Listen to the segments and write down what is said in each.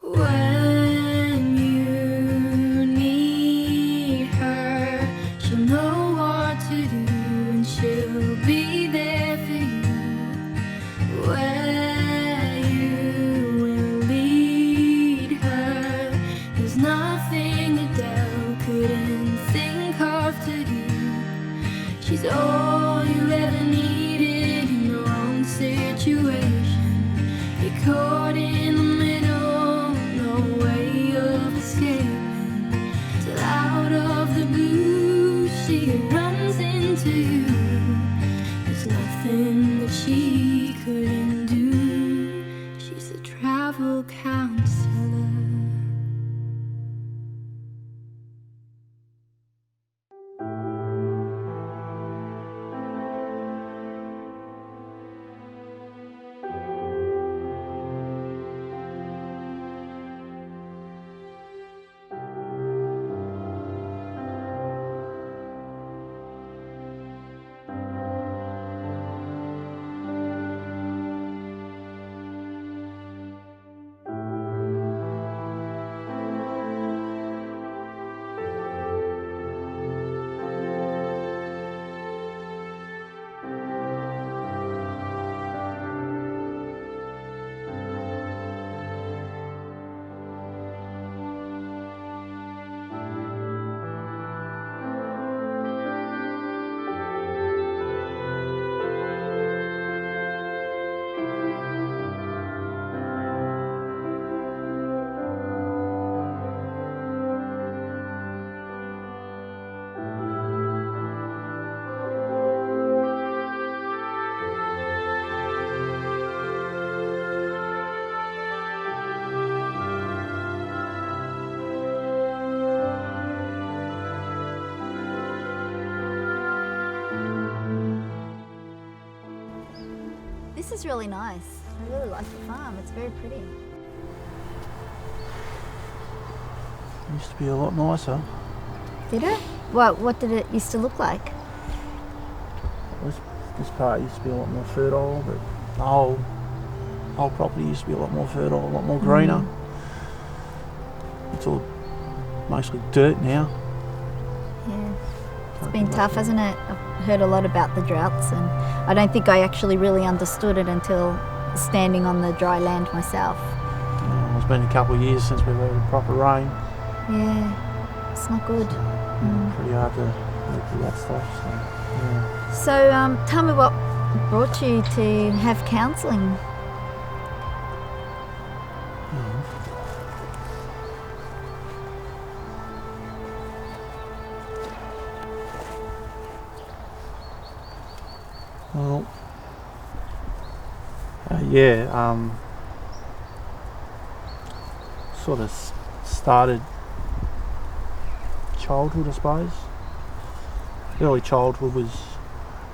When you need her, she'll know what to do and she'll be there for you. Where you will lead her, there's nothing Adele couldn't think of to do. She's all you ever needed in the wrong situation. You're caught in the middle, no way of escaping. Till out of the blue she runs into you. There's nothing that she couldn't do. She's a travel counselor. This is really nice. I really like the farm. It's very pretty. Used to be a lot nicer. Did it? What did it used to look like? This part used to be a lot more fertile, but the whole property used to be a lot more fertile, a lot more greener. It's all mostly dirt now. Yeah. It's been tough, hasn't it? I've heard a lot about the droughts, and I don't think I actually really understood it until standing on the dry land myself. It's been a couple of years since we've had proper rain. Yeah, it's not good. Pretty hard to work through that stuff. So, yeah. So tell me what brought you to have counselling? Well, sort of started childhood, I suppose. Early childhood was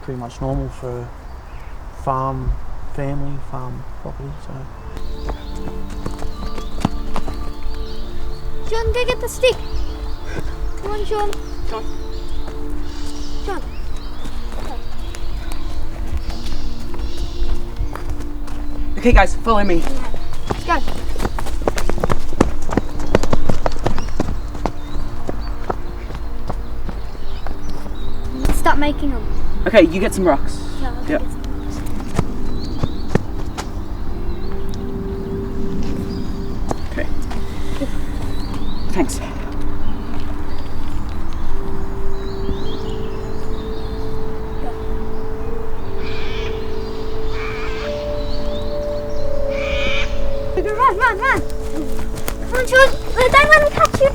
pretty much normal for farm property, so. John, go get the stick. Come on, John. John. John. Okay guys, follow me. Let's go. Let's start making them. Okay, you get some rocks. Yeah, I'll Yep. get some. Okay. Thanks. Run! Come on, John. Don't let him catch you.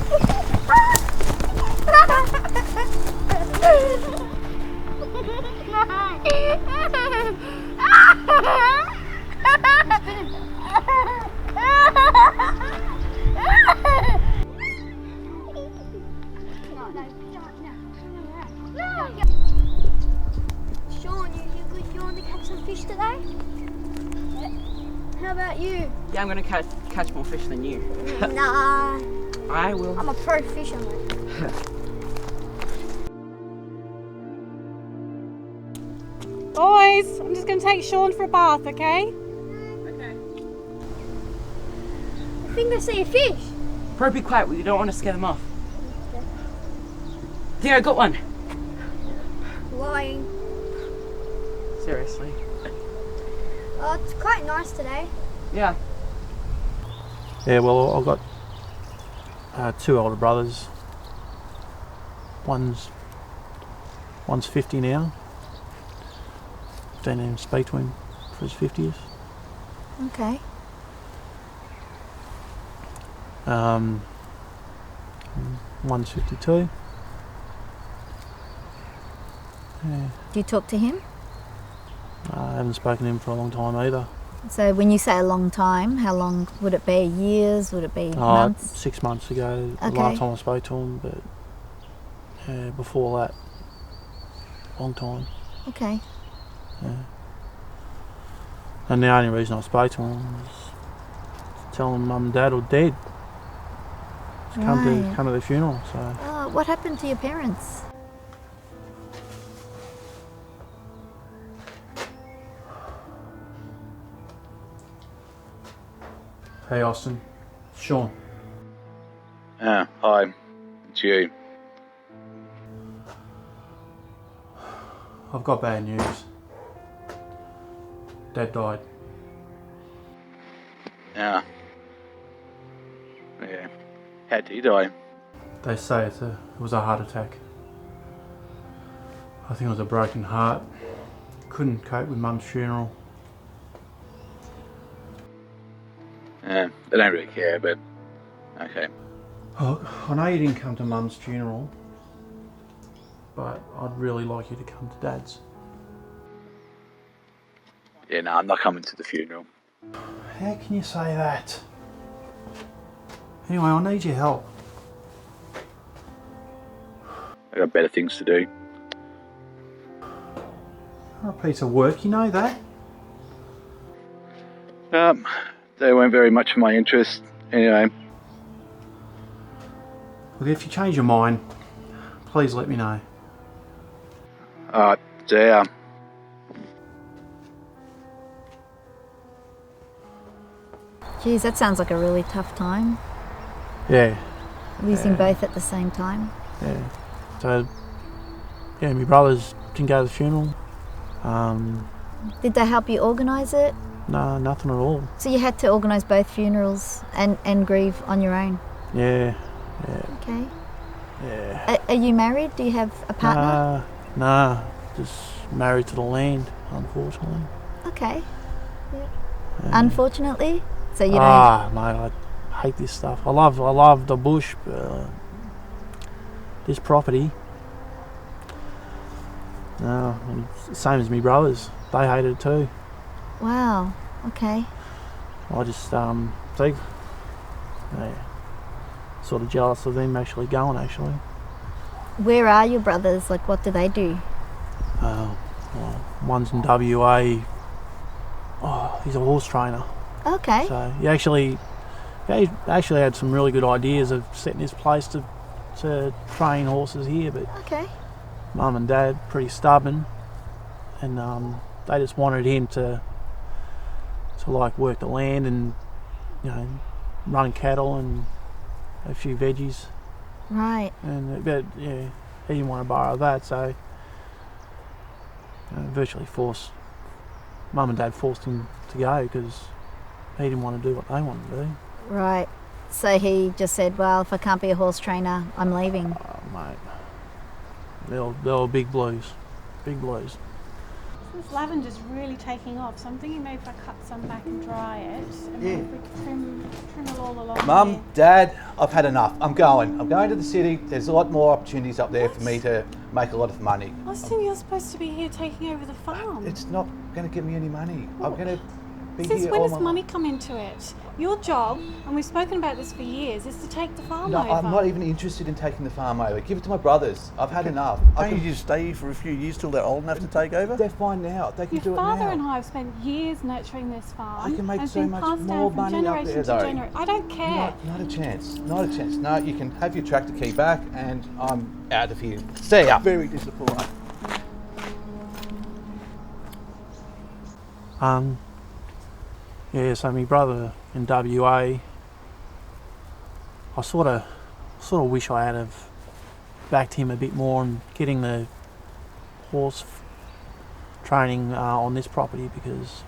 Sean, you want to catch some fish today? How about you? Yeah, I'm gonna catch more fish than you. Nah, I will. I'm a pro fisherman. Boys, I'm just going to take Sean for a bath, okay? Okay. I think I see a fish. Probably be quiet, you don't want to scare them off. I think I got one. Lying. Seriously. Oh, it's quite nice today. Yeah. Yeah, well, I've got 2 older brothers. One's 50 now. Don't even speak to him for his 50th. Okay. One's 52. Yeah, Do you talk to him? I haven't spoken to him for a long time either. So when you say a long time, how long would it be? Years? Would it be months? 6 months ago, the Okay. last time I spoke to him, but before that, long time. Okay. And the only reason I spoke to him was telling him Mum and Dad were dead. Come to the funeral. So What happened to your parents? hey, Austin, Sean. Hi, it's you. I've got bad news. Dad died. Yeah. How did he die? They say it was a heart attack. I think it was a broken heart. Couldn't cope with Mum's funeral. I don't really care, but okay. Oh, I know you didn't come to Mum's funeral, but I'd really like you to come to Dad's. Yeah, no, I'm not coming to the funeral. How can you say that? Anyway, I need your help. I got better things to do. You're a piece of work, you know that? They weren't very much of my interest. Anyway, Look, if you change your mind, please let me know. yeah. Geez, that sounds like a really tough time. Yeah, Losing both at the same time. yeah. So, yeah, my brothers didn't go to the funeral. Did they help you organise it? No, nothing at all. So you had to organise both funerals and grieve on your own? Yeah, Okay. yeah. Are you married? Do you have a partner? Nah, just married to the land, unfortunately. Okay. Yeah. Yeah. Unfortunately? So you don't... Mate, I hate this stuff. I love the bush, but this property. No, it's the same as me brothers. They hated it too. Wow. Okay. I just think, yeah, sort of jealous of them actually going. Actually, Where are your brothers? Like, what do they do? well, one's in WA. Oh, he's a horse trainer. Okay. So he actually had some really good ideas of setting his place to train horses here, but Okay. Mum and Dad pretty stubborn, and they just wanted him to like work the land and, you know, run cattle and a few veggies, Right. and but yeah, he didn't want to borrow that, so virtually forced Mum and Dad forced him to go because he didn't want to do what they wanted to do. Right. So he just said, well, if I can't be a horse trainer, I'm leaving. Oh, mate, they were big blues, big blues. This lavender's really taking off, so I'm thinking maybe if I cut some back and dry it, and maybe if we could trim it all along Mum, here. Dad, I've had enough. I'm going to the city. There's a lot more opportunities up there for me to make a lot of money. Austin, you're supposed to be here taking over the farm. It's not going to give me any money. I'm going to be Since here when all does my money come into it? Your job, and we've spoken about this for years, is to take the farm No, over. I'm not even interested in taking the farm over. Give it to my brothers. I've had enough. Can't you just stay here for a few years till they're old enough to take over? They're fine now. They can Your do it father now. and I have spent years nurturing this farm. I can make and it's so been much passed more down from money up generation there, to though. generation. I don't care. Not a chance. Not a chance. No, you can have your tractor key back, and I'm out of here. See ya. Very disappointing. Yeah, so my brother in WA, I sort of wish I had have backed him a bit more and getting the horse training on this property, because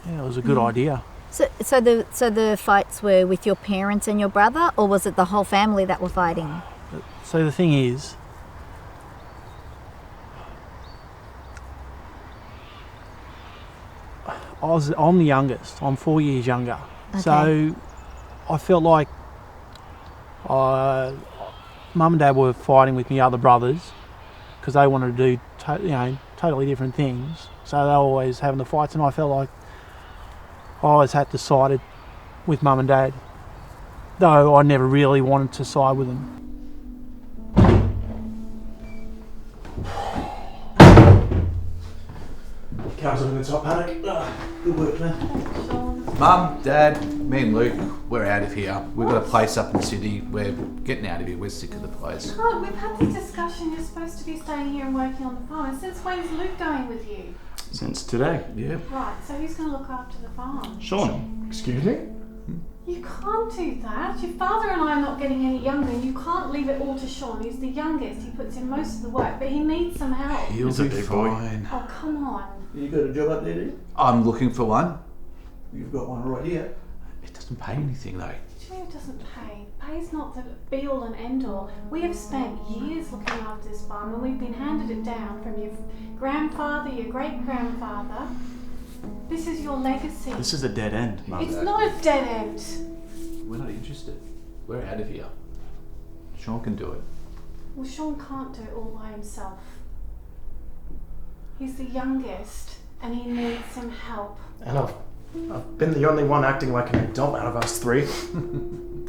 it was a good idea. So the fights were with your parents and your brother, or was it the whole family that were fighting? So the thing is, I'm the youngest. I'm 4 years younger. Okay. So I felt like Mum and Dad were fighting with my other brothers because they wanted to do totally different things. So they were always having the fights, and I felt like I always had to side with Mum and Dad, though I never really wanted to side with them. Comes on the top, Hannah. Good work, man. Mum, Dad, me and Luke, we're out of here. We've got a place up in the city. We're getting out of here. We're sick of the place. Oh, we've had this discussion. You're supposed to be staying here and working on the farm. And since when is Luke going with you? Since today. Yeah. Right, so who's going to look after the farm? Sean. Excuse me? You can't do that. Your father and I are not getting any younger, and you can't leave it all to Sean. He's the youngest. He puts in most of the work, but he needs some help. He'll He's a be big boy. fine. Oh, come on. You got a job up there, do you? I'm looking for one. You've got one right here. It doesn't pay anything though. Sure, it doesn't pay. Pay's not the be-all and end-all. We have spent years looking after this farm, and we've been handed it down from your grandfather, your great-grandfather. This is your legacy. This is a dead end, Mum. It's not a dead end. We're not interested. We're out of here. Sean can do it. Well, Sean can't do it all by himself. He's the youngest, and he needs some help. And I've been the only one acting like an adult out of us three.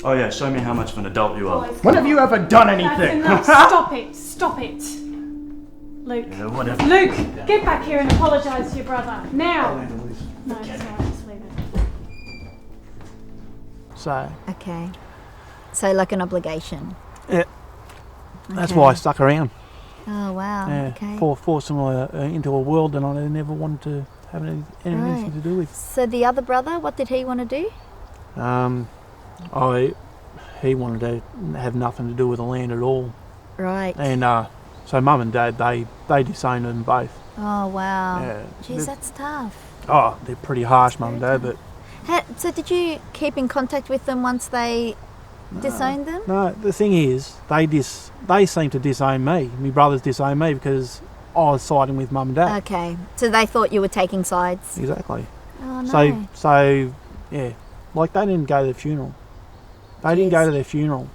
Oh yeah, show me how much of an adult you are. Boys, When have you ever done anything? That's enough. Stop it. Stop it. Luke. Yeah, whatever. Luke, get back here and apologise to your brother. Now. No, it's alright. Just leave it. So Okay. So like an obligation. yeah, that's Okay. why I stuck around. Oh wow. Yeah, Okay. forced them into a world that I never wanted to have anything Right. to do with. So the other brother, what did he want to do? He wanted to have nothing to do with the land at all, Right. and so Mum and Dad they disowned them both. Oh wow. Yeah. Jeez, that's tough. Oh, they're pretty harsh, Mum and Dad, but So did you keep in contact with them once they disowned them? no. The thing is, they seem to disown me. My brothers disown me because I was siding with Mum and Dad. Okay. So they thought you were taking sides. Exactly. Oh no. So yeah, like they didn't go to the funeral. They didn't go to their funeral.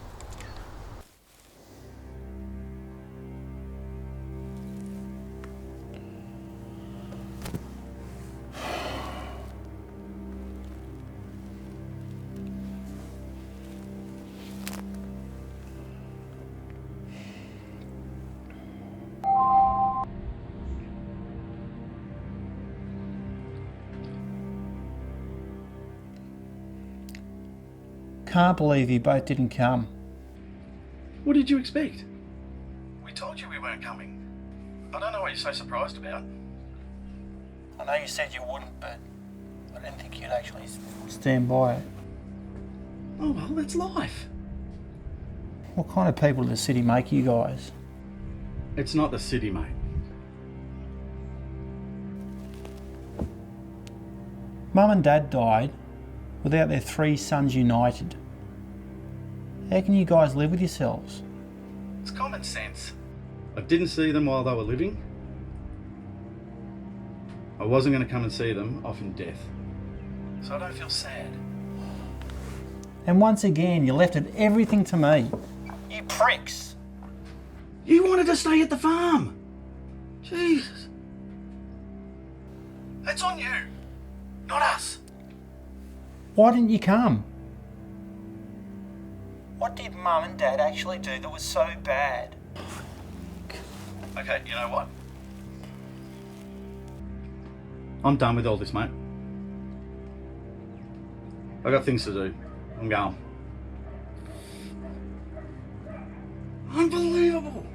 Can't believe you both didn't come. What did you expect? We told you we weren't coming. I don't know what you're so surprised about. I know you said you wouldn't, but I didn't think you'd actually stand by it. Oh well, that's life. What kind of people does the city make you guys? It's not the city, mate. Mum and Dad died without their 3 sons united. How can you guys live with yourselves? It's common sense. I didn't see them while they were living. I wasn't going to come and see them off in death. So I don't feel sad. And once again, you left everything to me. You pricks! You wanted to stay at the farm. Jesus. That's on you, not us. Why didn't you come? What did Mum and Dad actually do that was so bad? Okay, you know what? I'm done with all this, mate. I got things to do. I'm going. Unbelievable.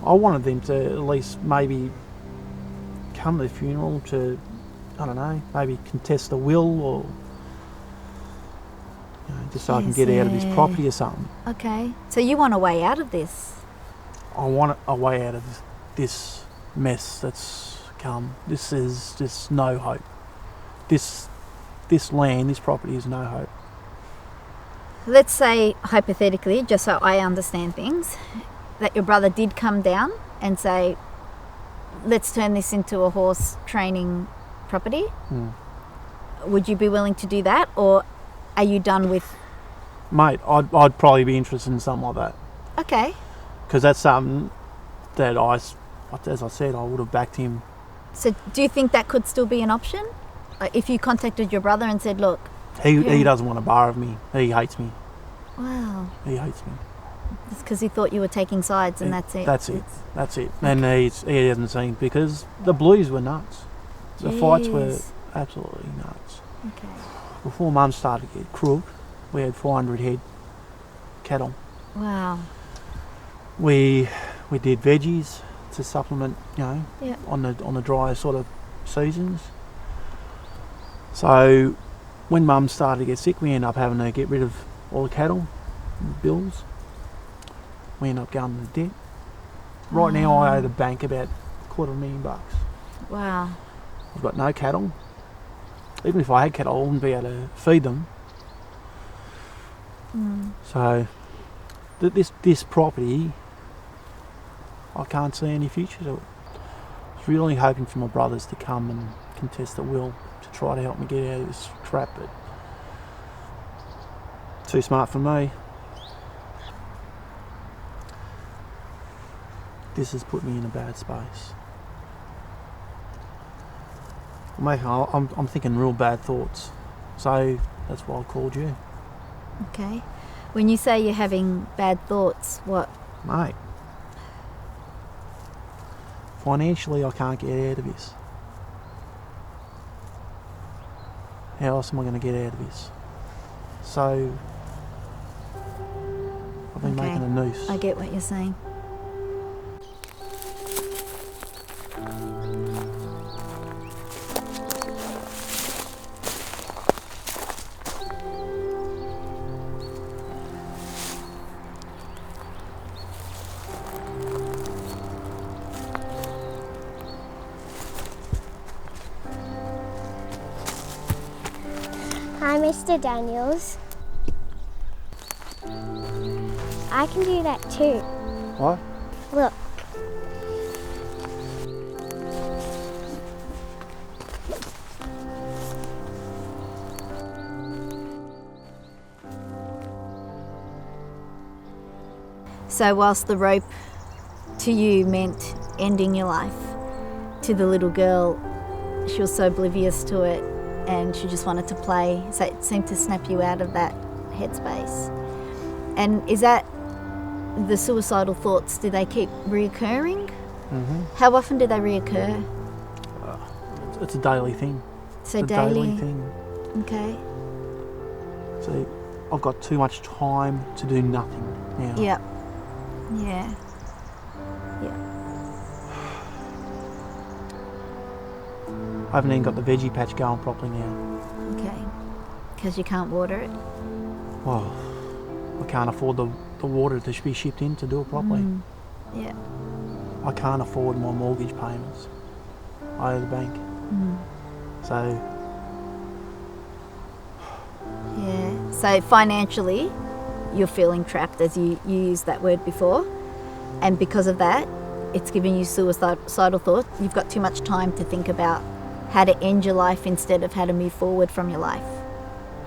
I wanted them to at least maybe come to the funeral to, I don't know, maybe contest the will or, just so I can get out of his property or something. Okay. So you want a way out of this? I want a way out of this mess that's come. This is just no hope. This land, this property is no hope. Let's say, hypothetically, just so I understand things, that your brother did come down and say, let's turn this into a horse training property. Would you be willing to do that, or are you done with... Mate, I'd probably be interested in something like that. Okay. Because that's something that as I said, I would have backed him. So do you think that could still be an option? Like if you contacted your brother and said, look... He doesn't want a bar of me. He hates me. Wow. He hates me. It's because he thought you were taking sides and that's it. That's it. That's it. And he hasn't seen, because the Blues were nuts. The fights were absolutely nuts. Okay. Before Mum started to get crook, we had 400 head cattle. Wow. We did veggies to supplement, on the drier sort of seasons. So when Mum started to get sick, we ended up having to get rid of all the cattle, bills. We ended up going into debt. Right now I owe the bank about $250,000. Wow. I've got no cattle. Even if I had cattle, I wouldn't be able to feed them. So this property, I can't see any future to it. I was really hoping for my brothers to come and contest the will to try to help me get out of this trap, but too smart for me. This has put me in a bad space. I'm thinking real bad thoughts, so that's why I called you. Okay. When you say you're having bad thoughts, what? Mate, financially I can't get out of this. How else am I going to get out of this? So I've been making a noose. I get what you're saying. Hi, Mr. Daniels. I can do that too. What? Look. So whilst the rope to you meant ending your life, to the little girl, she was so oblivious to it and she just wanted to play. So it seemed to snap you out of that headspace. And is that the suicidal thoughts, do they keep reoccurring? Mm-hmm. How often do they reoccur? It's a daily thing. So it's a daily thing. Okay. So I've got too much time to do nothing now. Yep. Yeah. Yeah. I haven't even got the veggie patch going properly now. Okay. Because you can't water it? Well, I can't afford the water to be shipped in to do it properly. Yeah. I can't afford my mortgage payments. I owe the bank. So... Yeah. So financially, you're feeling trapped, as you used that word before. And because of that, it's giving you suicidal thoughts. You've got too much time to think about how to end your life instead of how to move forward from your life.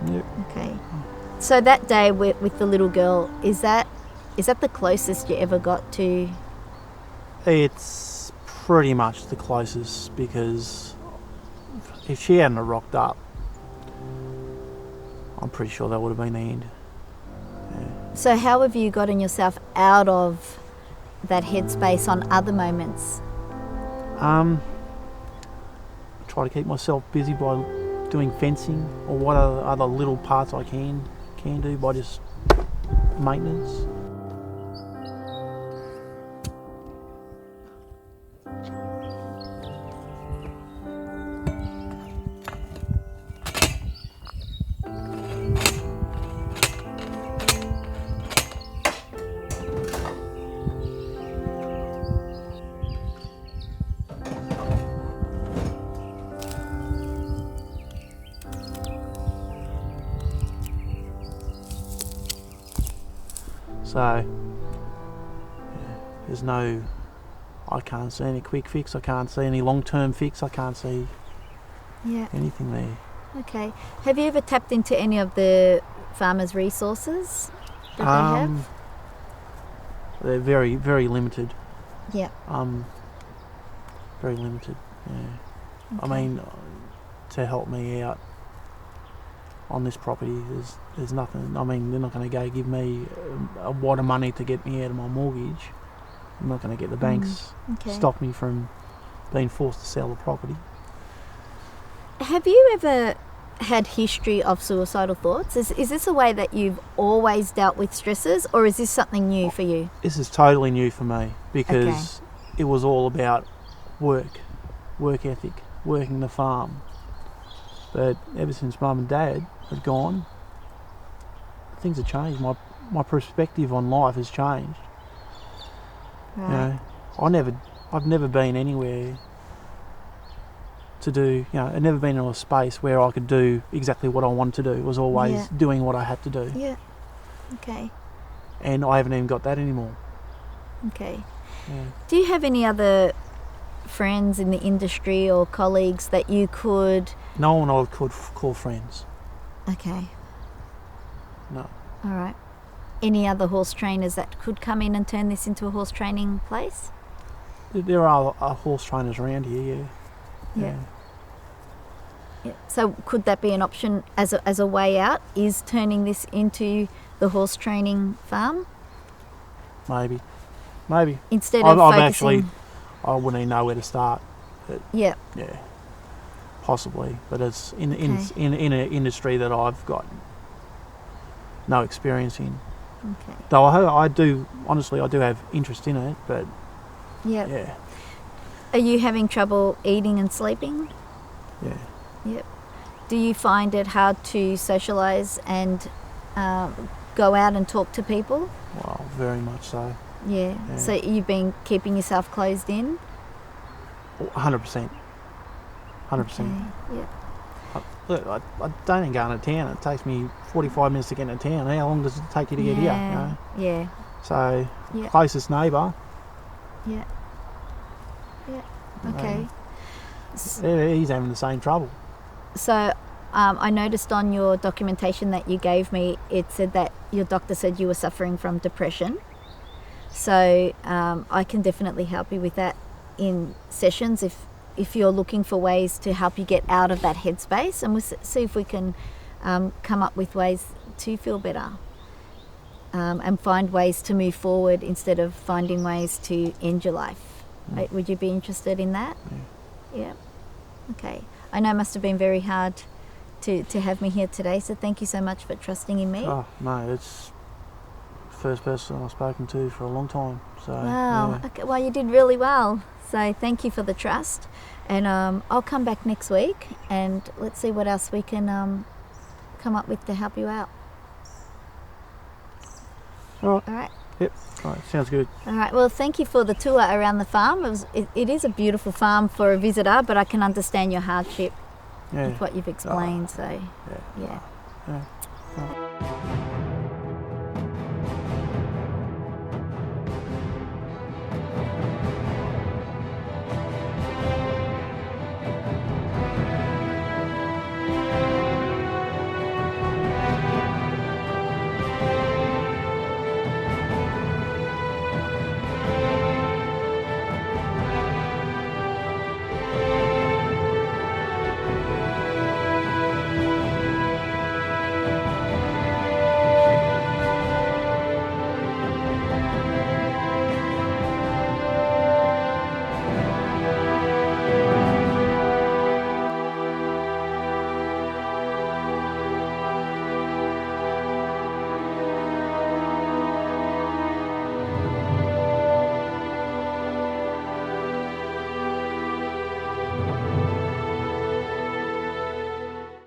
Yep. Okay. So that day with the little girl, is that the closest you ever got to? It's pretty much the closest, because if she hadn't have rocked up, I'm pretty sure that would have been the end. Yeah. So how have you gotten yourself out of that headspace on other moments? Try to keep myself busy by doing fencing, or what other little parts I can do by just maintenance. So there's no, I can't see any quick fix, I can't see any long-term fix, I can't see anything there. Okay. Have you ever tapped into any of the farmers' resources that they have? They're very, very limited. Yeah. Very limited, yeah. Okay. I mean, to help me out on this property, there's nothing. I mean, they're not going to go give me a wad of money to get me out of my mortgage. I'm not going to get the banks stop me from being forced to sell the property. Have you ever had history of suicidal thoughts? Is this a way that you've always dealt with stresses, or is this something new for you? This is totally new for me because it was all about work ethic, working the farm. But ever since Mum and Dad have gone, things have changed. My perspective on life has changed. Right. You know, I've never been anywhere to do, I've never been in a space where I could do exactly what I wanted to do. It was always doing what I had to do. Yeah. Okay. And I haven't even got that anymore. Okay. Yeah. Do you have any other friends in the industry or colleagues that you could... No one I could call friends. Okay. No. All right. Any other horse trainers that could come in and turn this into a horse training place? There are horse trainers around here, yeah. So could that be an option as a way out, is turning this into the horse training farm? Maybe. Instead of focusing... actually, I wouldn't even know where to start. Yeah. Possibly, but it's in an industry that I've got no experience in. Okay. Though I do have interest in it, but yeah. Are you having trouble eating and sleeping? Yeah. Yep. Do you find it hard to socialise and go out and talk to people? Well, very much so. Yeah. So you've been keeping yourself closed in? 100%. 100%. Okay. Yeah. Look, I don't even go into town. It takes me 45 minutes to get into town. How long does it take you to get here? You know? Yeah. So, closest neighbour. Yeah. Okay. He's having the same trouble. So, I noticed on your documentation that you gave me, it said that your doctor said you were suffering from depression. So, I can definitely help you with that in sessions if you're looking for ways to help you get out of that headspace, and we'll see if we can come up with ways to feel better and find ways to move forward instead of finding ways to end your life. Right? Would you be interested in that? Yeah. Okay. I know it must have been very hard to have me here today, so thank you so much for trusting in me. Oh, no, it's the first person I've spoken to for a long time. So, wow. Yeah. Okay. Well, you did really well. So thank you for the trust, and I'll come back next week and let's see what else we can come up with to help you out. All right. Yep. All right. Sounds good. All right. Well, thank you for the tour around the farm. It is a beautiful farm for a visitor, but I can understand your hardship with what you've explained. So, yeah.